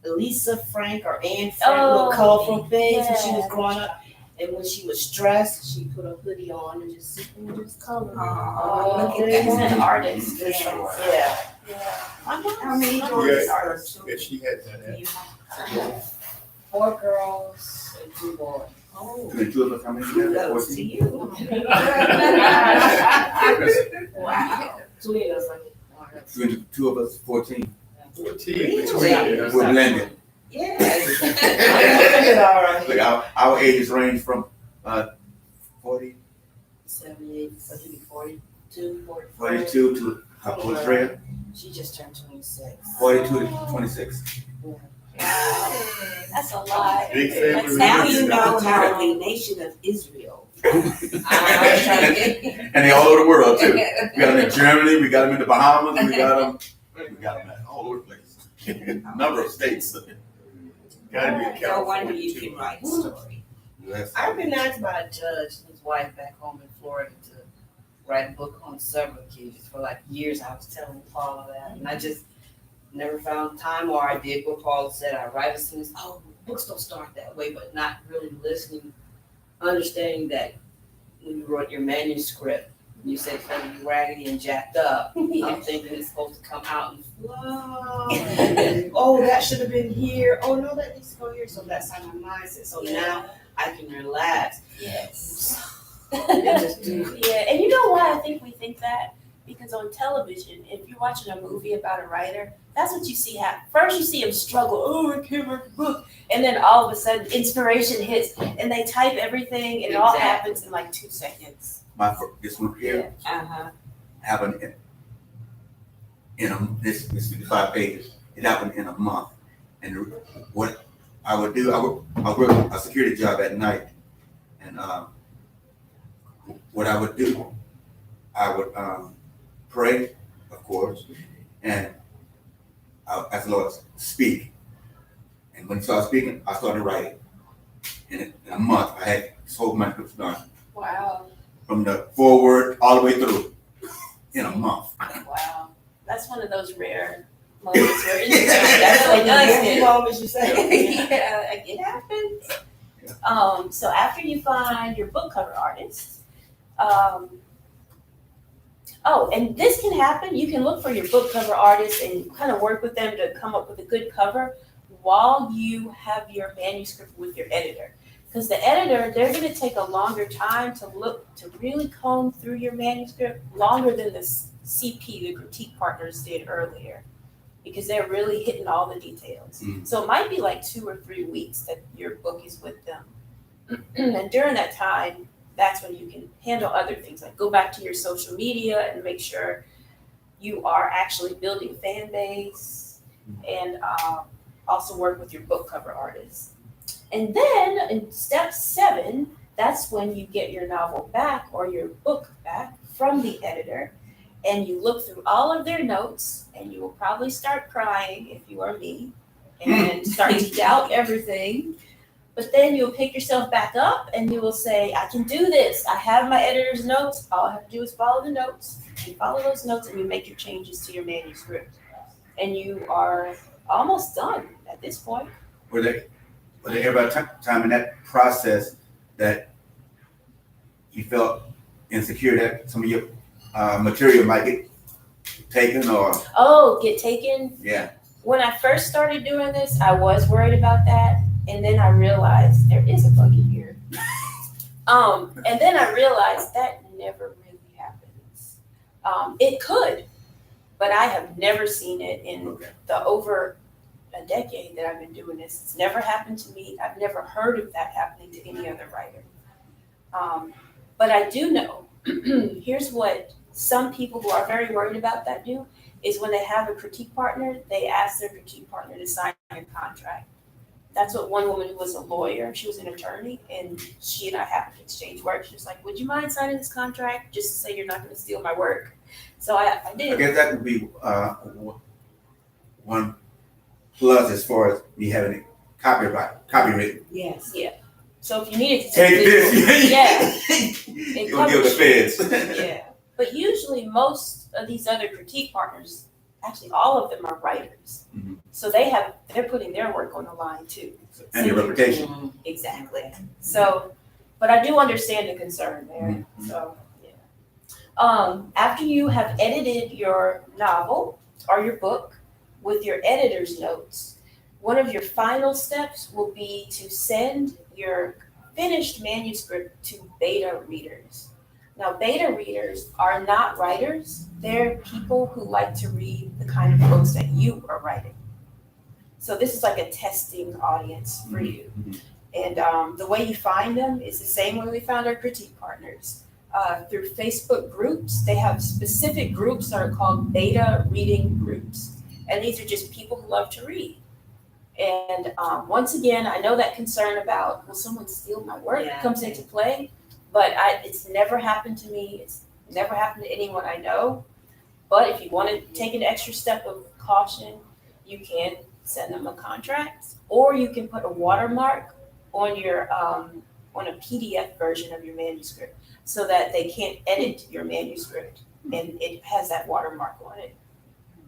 Lisa Frank or Anne Frank little colorful things when she was growing up. And when she was stressed, she put a hoodie on and just sit there and just color. Oh, look at She's that. an artist. Yeah. How many Yeah. daughters are there? Yeah, she had that. 4 girls and 2 boys. Oh, Between the two of us, how many you have? kudos to 14? you. Wow. 2 of us, Between the two of us, 14. 14 Really? between We're us. blended. Yes. all right. Look, our ages range from 40, 78, so she'll be 42, 44. 42 to how old is Rhea? She just turned 26. 42 to 26. That's a lot. Big family That's Now reunion. you know how the nation of Israel. I'm trying to get. And they all over the world too. We got them in Germany, we got them in the Bahamas, we got them all over the place. Number of states. Gotta be a No wonder you California can too. write story. Yes. I've been asked by a judge, his wife back home in Florida, to write a book on several kids. For like years, I was telling Paula that, and I just never found time, or I did what Paula said. I write a sentence, books don't start that way, but not really listening, understanding that when you wrote your manuscript, you said it's going to be raggedy and jacked up. I'm thinking it's supposed to come out and flow. Oh, that should have been here. Oh, no, that needs to go here. So that's how my mindset. So now I can relax. Yes. And just do it. Yeah, and you know why I think we think that? Because on television, if you're watching a movie about a writer, that's what you see happen. First, you see them struggle. Oh, I can't write a book. And then all of a sudden, inspiration hits, and they type everything, and it all Exactly. happens in like 2 seconds. This one here Uh-huh. happened this 55 pages. It happened in a month. And what I would do, I work a security job at night. And what I would do, I would pray, of course, and I ask the Lord to speak. And when he started speaking, I started writing. And in a month, I had this whole manuscript done. Wow. From the forward all the way through in a month. Wow. That's one of those rare moments where that's what does it. Moments you say. Yeah, like it happens. So after you find your book cover artist, and this can happen. You can look for your book cover artist and kind of work with them to come up with a good cover while you have your manuscript with your editor. Because the editor, they're going to take a longer time to really comb through your manuscript, longer than the CP, the critique partners, did earlier, because they're really hitting all the details. Mm. So it might be like 2 or 3 weeks that your book is with them. And during that time, that's when you can handle other things, like go back to your social media and make sure you are actually building a fan base, and also work with your book cover artists. And then in step 7, that's when you get your novel back or your book back from the editor, and you look through all of their notes, and you will probably start crying if you are me, and start to doubt everything. But then you'll pick yourself back up and you will say, I can do this. I have my editor's notes. All I have to do is follow the notes. You follow those notes and you make your changes to your manuscript. And you are almost done at this point. Were there ever a time in that process that you felt insecure that some of your material might get taken or? Oh, get taken? Yeah. When I first started doing this, I was worried about that. And then I realized there is a buggy here. And then I realized that never really happens. It could, but I have never seen it in the over a decade that I've been doing this. It's never happened to me. I've never heard of that happening to any other writer. But I do know, here's what some people who are very worried about that do, is when they have a critique partner, they ask their critique partner to sign a contract. That's what one woman who was a lawyer, she was an attorney, and she and I happened to exchange work. She was like, would you mind signing this contract just to say you're not going to steal my work? So I I did. guess that would be one plus as far as me having it copywritten. Yes. So if you needed to Take this. yeah. You're gonna give the feds. Yeah. But usually most of these other critique partners, actually all of them are writers. Mhm. So they're putting their work on the line too. And your reputation. Exactly. So, but I do understand the concern there. So, yeah. After you have edited your novel or your book with your editor's notes, one of your final steps will be to send your finished manuscript to beta readers. Now, beta readers are not writers. They're people who like to read the kind of books that you are writing. So this is like a testing audience for you. And the way you find them is the same way we found our critique partners. Through Facebook groups, they have specific groups that are called beta reading groups. And these are just people who love to read. And once again, I know that concern about, will someone steal my work comes into play, but it's never happened to me. It's never happened to anyone I know. But if you want to take an extra step of caution, you can send them a contract, or you can put a watermark on your on a PDF version of your manuscript so that they can't edit your manuscript and it has that watermark on it.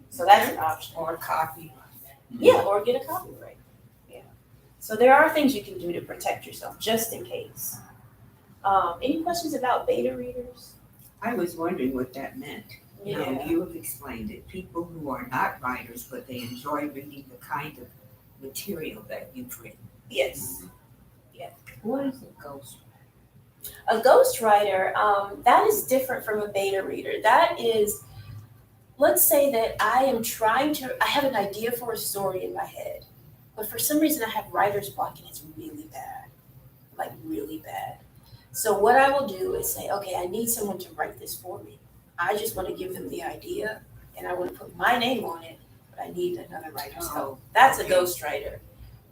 So that's an option. Or copy. Yeah, or get a copyright. Yeah. So there are things you can do to protect yourself just in case. Any questions about beta readers? I was wondering what that meant. Yeah. And you have explained it. People who are not writers, but they enjoy reading the kind of material that you've written. Yes. What is a ghost? A ghostwriter, that is different from a beta reader. That is, let's say that I have an idea for a story in my head, but for some reason I have writer's block and it's really bad, like really bad. So what I will do is say, okay, I need someone to write this for me. I just want to give them the idea and I want to put my name on it, but I need another writer's help. That's a ghostwriter.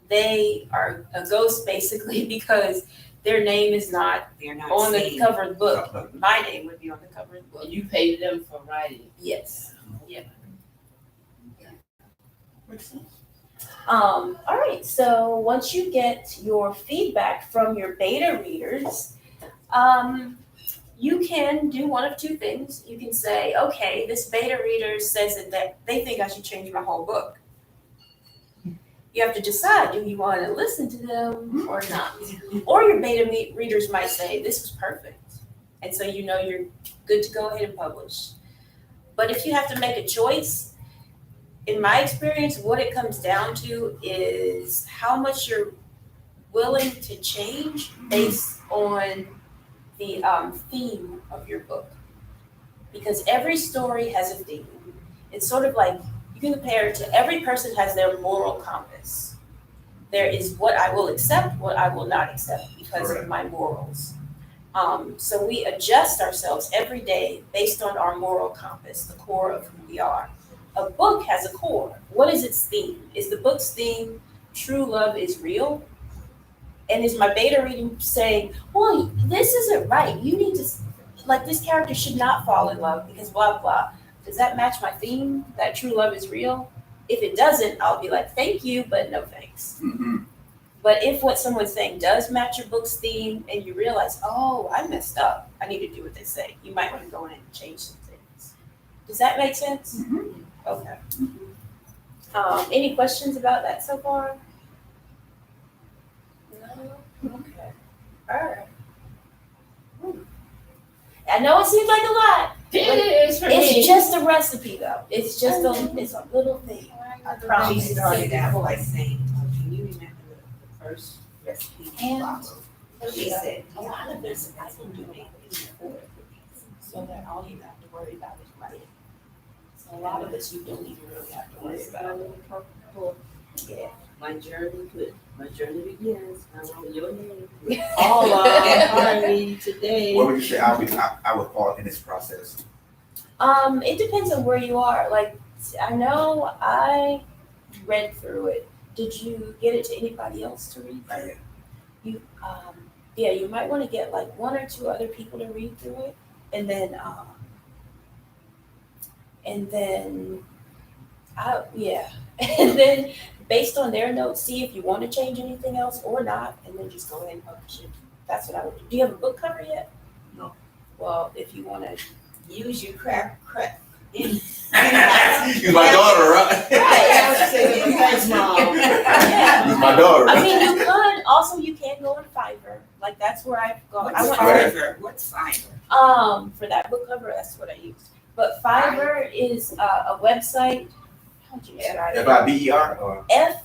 They are a ghost basically because their name is not They're not on the seen. cover of the book. My name would be on the cover of the book. And you paid them for writing. Yes. Yeah. Makes sense. All right. So once you get your feedback from your beta readers, you can do one of two things. You can say, okay, this beta reader says that they think I should change my whole book. You have to decide, do you want to listen to them or not? Or your beta readers might say, this was perfect. And so you know you're good to go ahead and publish. But if you have to make a choice, in my experience, what it comes down to is how much you're willing to change based on the theme of your book. Because every story has a theme. It's sort of like, you can compare it to every person has their moral compass. There is what I will accept, what I will not accept because of my morals. So we adjust ourselves every day based on our moral compass, the core of who we are. A book has a core. What is its theme? Is the book's theme true love is real? And is my beta reading saying, well, this isn't right. You need to, like, this character should not fall in love because blah, blah. Does that match my theme, that true love is real? If it doesn't, I'll be like, thank you, but no thanks. Mm-hmm. But if what someone's saying does match your book's theme and you realize, oh, I messed up, I need to do what they say, you might want to go in and change some things. Does that make sense? Mm-hmm. Okay. Any questions about that so far? No? Okay. All right. I know it seems like a lot. It is for me. It's just a recipe, though. It's just it's a little thing. I She promise. started out by saying, can you remember the first recipe you And- followed? She said, A lot of this I can do it before, so that all you have to worry about is writing. So a lot of this you don't even really have to worry about. Yeah. My journey begins. I want your name. Paula, Harvey, today. What would you say I would fall in this process? It depends on where you are. Like, I know I read through it. Did you get it to anybody else to read through? You, yeah, you might want to get like one or two other people to read through it, and then yeah, and then based on their notes, see if you want to change anything else or not, and then just go ahead and publish it. That's what I would do. Do you have a book cover yet? No. Well, if you want to, Use your crap. Use my daughter, right? Thanks, Mom. yeah. Use my daughter. I mean, you could also you can go on Fiverr. Like that's where I've gone. I What's went Fiverr? What's Fiverr? for that book cover. That's what I used. But Fiverr is a website. How'd you describe it? FIBER or? I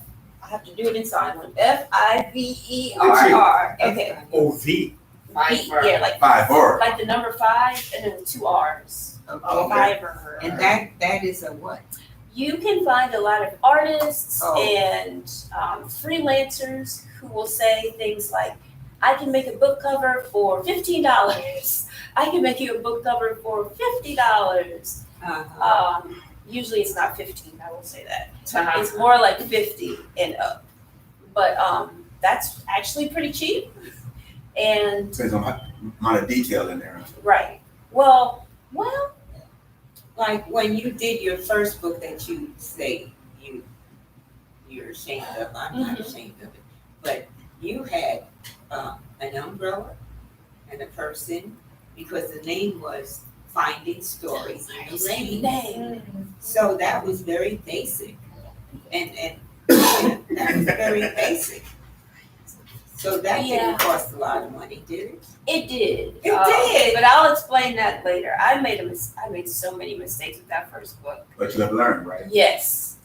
have to do it in sign language. FIVERR. Okay. OV. Yeah, like 5 or? like the number 5 and then 2 R's. Okay. Fiverr. And that is a what? You can find a lot of artists Oh. and freelancers who will say things like, I can make a book cover for $15. I can make you a book cover for $50. Usually it's not 15, I will say that. It's more like 50 and up. But that's actually pretty cheap. And Depends on how amount of detail in there. right. Well, Like when you did your first book that you say you're ashamed of, I'm not ashamed of it, but you had an umbrella and a person because the name was Finding Stories in the Rain. name. So that was very basic, and that was very basic. So that didn't cost a lot of money, did it? It did. It did. But I'll explain that later. I made so many mistakes with that first book. But you have learned, right? Yes.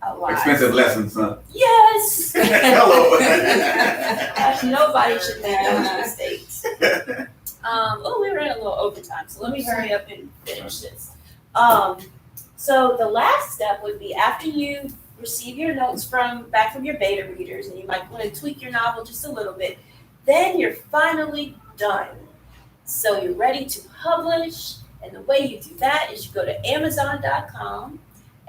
A lot. Expensive lessons, son. Yes. Hello. Gosh, nobody should make those mistakes. We ran a little overtime, so let me hurry up and finish this. So the last step would be after you receive your notes back from your beta readers, and you might want to tweak your novel just a little bit, then you're finally done. So you're ready to publish, and the way you do that is you go to Amazon.com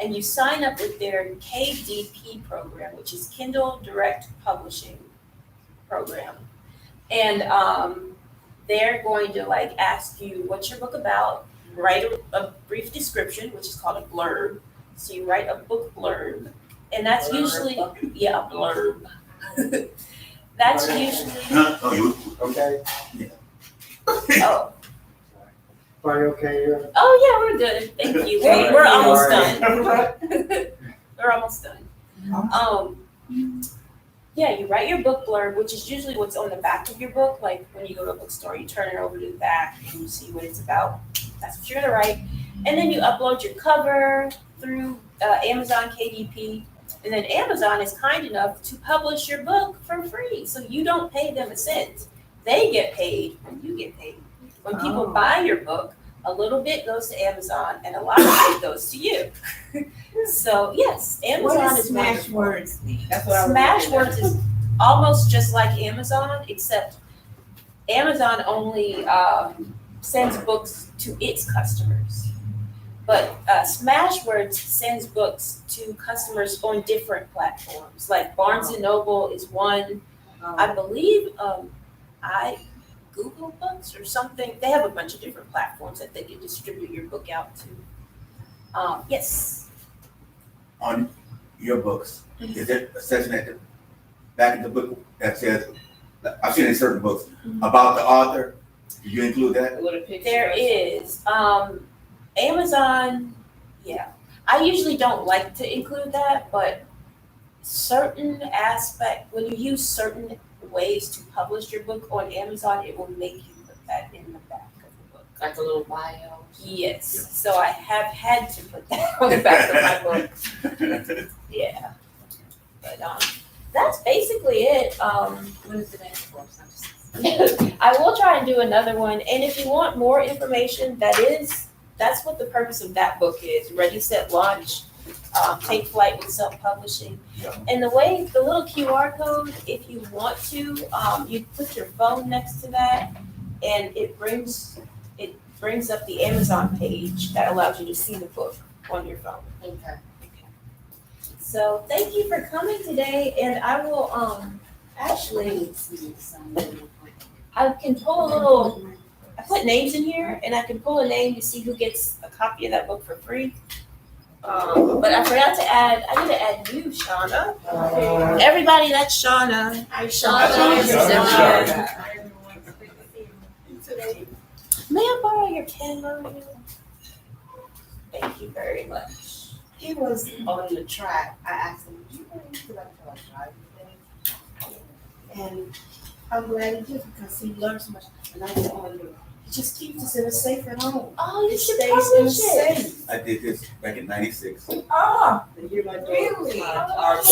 and you sign up with their KDP program, which is Kindle Direct Publishing Program. And they're going to ask you what's your book about, write a brief description, which is called a blurb. So you write a book blurb, and that's usually a blurb. That's usually Oh, you Okay, oh are you okay here? yeah, we're good. Thank you. We're almost done. We're almost done. Yeah, you write your book blurb, which is usually what's on the back of your book. Like when you go to a bookstore, you turn it over to the back and you see what it's about. That's what you're gonna write, and then you upload your cover through Amazon KDP, and then Amazon is kind enough to publish your book for free, so you don't pay them a cent. They get paid when you get paid. When people buy your book, a little bit goes to Amazon, and a lot of it goes to you. So yes, Amazon What is does Smash wonderful. Words mean? That's what I was Smashwords is almost just like Amazon, except Amazon only sends books to its customers. But Smashwords sends books to customers on different platforms. Like Barnes and Noble is one. I believe Google Books or something. They have a bunch of different platforms that they can distribute your book out to. Yes. on your books, is there a section at the back of the book that says, I've seen it in certain books, about the author? Did you include that? With a picture. There is. Amazon, yeah. I usually don't like to include that, but when you use certain ways to publish your book on Amazon, it will make you put that in the back of the book. Like a little bio. Yes, so I have had to put that on the back of my book. Yeah. But that's basically it. What is the next course? I will try and do another one, and if you want more information, that's what the purpose of that book is. Ready, Set, Launch. Take Flight with Self-Publishing. Yeah. And the little QR code, if you want to, you put your phone next to that, and it brings up the Amazon page that allows you to see the book on your phone. Okay. So So thank you for coming today, and I will actually I can pull a little. I put names in here, and I can pull a name to see who gets a copy of that book for free. But I forgot to add. I need to add you, Shauna. Everybody, that's Shauna. Hi, Shauna. May I borrow your camera? Thank you very much. He was on the track. I asked him, "Would you bring me to like a driving thing?" And I'm glad he did because he learned so much. And I told him, he just keeps us in a safe at home. Oh, you It should stays in a publish it. safe. I did this back in '96. Oh, The year my daughter, Really? our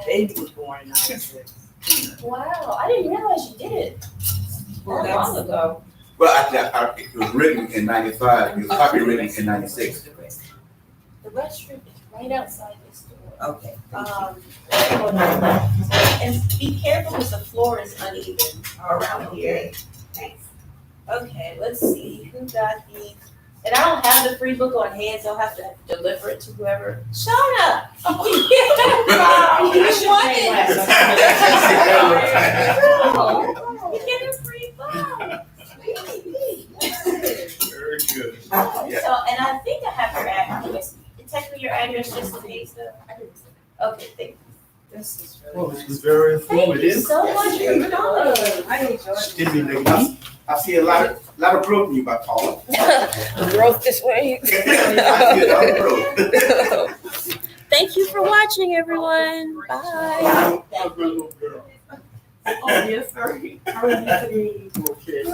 baby was born in '96. wow. I didn't realize you did it Well, that long ago. Well, it was written in '95. It was copywritten in '96. The restroom is right outside this door. Okay. And be careful because the floor is uneven around here. Thanks. Okay, let's see who got the. And I don't have the free book on hand, so I'll have to deliver it to whoever. Shauna! Oh, yeah! You won it! You get a free book! Very good. So, and I think I have your address. Text me your address just in case. Okay, thank you. This is Well, really this nice. was very Thank you informative. so much for coming. I enjoyed it. Stimulating. I see a lot of growth in you, by Paula. Growth this way. I see a lot of growth. Thank you for watching, everyone. Bye. Have a good little girl. Oh, yes, sir. How are you today? Okay.